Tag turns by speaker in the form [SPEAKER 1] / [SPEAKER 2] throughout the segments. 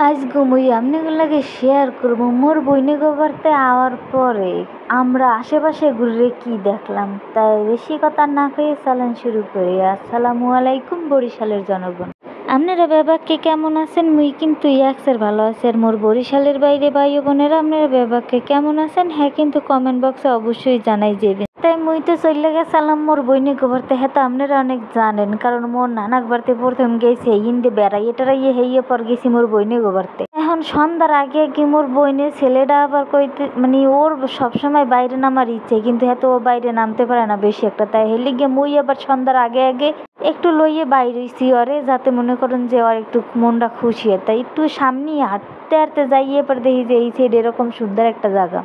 [SPEAKER 1] আজকে মুই আপনাগুলোকে শেয়ার করবো মোর বইনিগো বাড়িতে আওয়ার পরে আমরা আশেপাশে ঘুরে কি দেখলাম। তাই বেশি কথা না কয়ে চালান শুরু করি। আসসালামু আলাইকুম বরিশালের জনগণ, আপনারা ব্যাপারকে কেমন আছেন? মুই কিন্তু ইয়াকসের ভালো আছি। আর মোর বরিশালের বাইরে ভাই বোনেরা আপনারা ব্যাপারকে কেমন আছেন হ্যাঁ কিন্তু কমেন্ট বক্সে অবশ্যই জানাই যাবেন। তাই মুই তো চলে গেছিলাম মোর বইনিগো বাড়িতে, হ্যাঁ তো আপনারা অনেক জানেন কারণ মোর নানাক বাড়িতে প্রথম গেছে ইন্দে বেড়াইয়ে টেড়াইয়ে হেয়ে পর গেছি মোর বইনিগো বাড়িতে। এখন সন্ধ্যার আগে কি মোর বইনের ছেলেটা আবার কইতে মানে ওর সবসময় বাইরে নামার ইচ্ছে, কিন্তু এত ও বাইরে নামতে পারে না বেশি একটা। তাই হেলে গিয়ে মুই আবার সন্ধ্যার আগে আগে একটু লইয়ে বাইরেছি ওরে, যাতে মনে করেন যে ওর একটু মনটা খুশি হয়। তাই একটু সামনে হাঁটতে হাঁটতে যাইয়ে পর দেখি যে এই সাইড এরকম সুন্দর একটা জায়গা।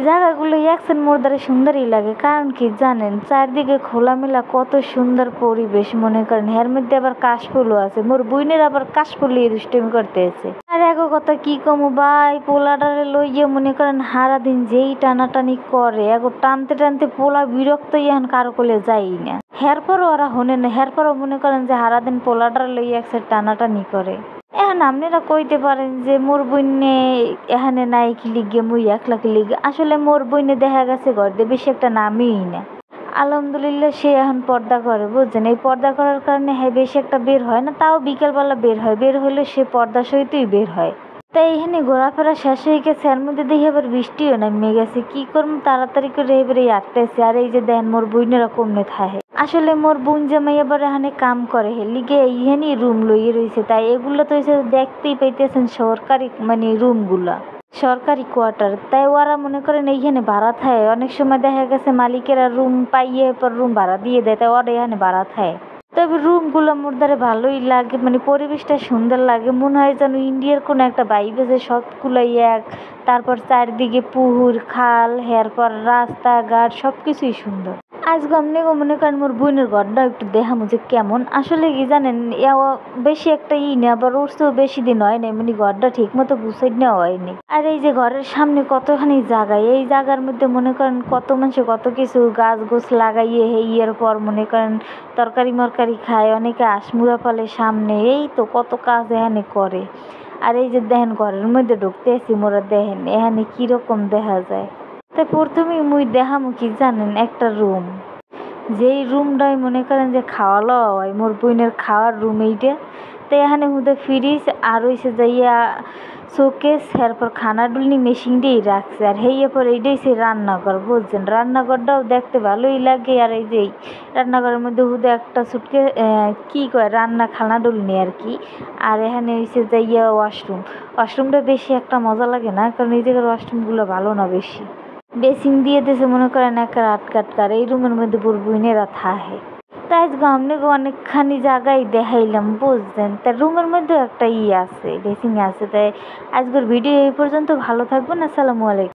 [SPEAKER 1] জায়গাগুলো একসাথে মোর দ্বারা সুন্দরই লাগে, কারণ কি জানেন চারদিকে খোলামেলা কত সুন্দর পরিবেশ। মনে করেন এর মধ্যে আবার কাশফুলও আছে, মোর বইনের আবার কাশফুল নিয়ে দুষ্টামি করতে আছে। আর এগো কথা কি কমু ভাই, পোলাডারে লইয়ে মনে করেন সারা দিন যেই টানাটানি করে এগো টানতে টানতে পোলা বিরক্ত এখন কারো কোলে যাই না। হেরপরও ওরা হনে না, হেরপরও মনে করেন যে সারাদিন পোলাডারে লইয়ে একসাথে টানাটানি করে। এখন আপনারা কইতে পারেন যে মোর বইনে এখানে নাই কি লিগে মুই একলা কি লিগে। আসলে মোর বইনে দেখা গেছে ঘর দিয়ে বেশি একটা নামিই না। আলহামদুলিল্লাহ সে এখন পর্দা করে, বুঝছেন। এই পর্দা করার কারণে হ্যাঁ বেশি একটা বের হয় না, তাও বিকেলবেলা বের হয়, বের হইলে সে পর্দা সহিতই বের হয়। তাই এখানে ঘোরাফেরা শেষ হয়ে গেছে, এর মধ্যে দেখি আবার বৃষ্টিও নেমে গেছে। কি করবো তাড়াতাড়ি করে এবারে আটতেছে। আর এই যে দেখেন মোর বইনেরা কমনে থাকে। আসলে মোর বোন জামাই আবার এখানে কাম করে হেলিগে এইখানেই রুম লইয়ে রয়েছে। তাই এগুলো তো দেখতেই পাইতেছেন সরকারি মানে রুমগুলা, সরকারি কোয়ার্টার। তাই ওরা মনে করেন এইখানে ভাড়া থাকে। অনেক সময় দেখা গেছে মালিকেরা রুম পাইয়ে পর রুম ভাড়া দিয়ে দেয়, তাই ওরা এখানে ভাড়া থাকে। তবে রুমগুলো মোর দ্বারা ভালোই লাগে, মানে পরিবেশটা সুন্দর লাগে। মনে হয় যেন ইন্ডিয়ার কোনো একটা ভাইব আছে, সবগুলোই এক। তারপর চারদিকে পুকুর খাল, এরপর রাস্তাঘাট সব কিছুই সুন্দর। আজকে আপনি মনে করেন মোর বোনের ঘরটা একটু দেখামো যে কেমন। আসলে কি জানেন বেশি একটা না, আবার উঠতেও বেশি দিন হয় না, মানে ঘরটা ঠিক মতো গুছাই নেওয়া হয়নি। আর এই যে ঘরের সামনে কতখানি জায়গা, এই জায়গার মধ্যে মনে করেন কত মানুষ কত কিছু গাছ গোছ লাগাইয়ে হেইয়ের পর মনে করেন তরকারি মরকারি খায়, অনেকে আশমুরা ফলে সামনে। এই তো কত কাজ এখানে করে। আর এই যে দেখেন ঘরের মধ্যে ঢুকতে আসি মোরা, দেখেন এখানে কিরকম দেখা যায়। তাই প্রথমেই মুই দেখামু কি জানেন একটা রুম, যেই রুমটাই মনে করেন যে খাওয়া লওয়া হয়, মোর বোনের খাওয়ার রুম এইটা। তো এখানে হুদে ফ্রিজ আর হইছে যাইয়া শোকেস, এরপর খানা ডুলনি মেশিন দিয়েই রাখছে। আর হেয়ে পর এইটাই সে রান্নাঘর, বুঝছেন। রান্নাঘরটাও দেখতে ভালোই লাগে। আর এই যে রান্নাঘরের মধ্যে হুদে একটা সুটকে কি কয় রান্না খানা ডুলনি আর কি। আর এখানে হইছে যাইয়া ওয়াশরুম। ওয়াশরুমটা বেশি একটা মজা লাগে না, কারণ এই জায়গার ওয়াশরুমগুলো ভালো না বেশি। বেসিন দিয়ে দিয়েছে মনে করেন একটা আটকাটকার। এই রুমের মধ্যে পুরো বোনেরা থাকে। তাই আজকে আপনাকে অনেকখানি জায়গায় দেখাইলাম, বুঝছেন। তা রুমের মধ্যেও একটা আছে, বেসিন আছে। তাই আজকের ভিডিও এই পর্যন্ত। ভালো থাকবেন, আসসালামু আলাইকুম।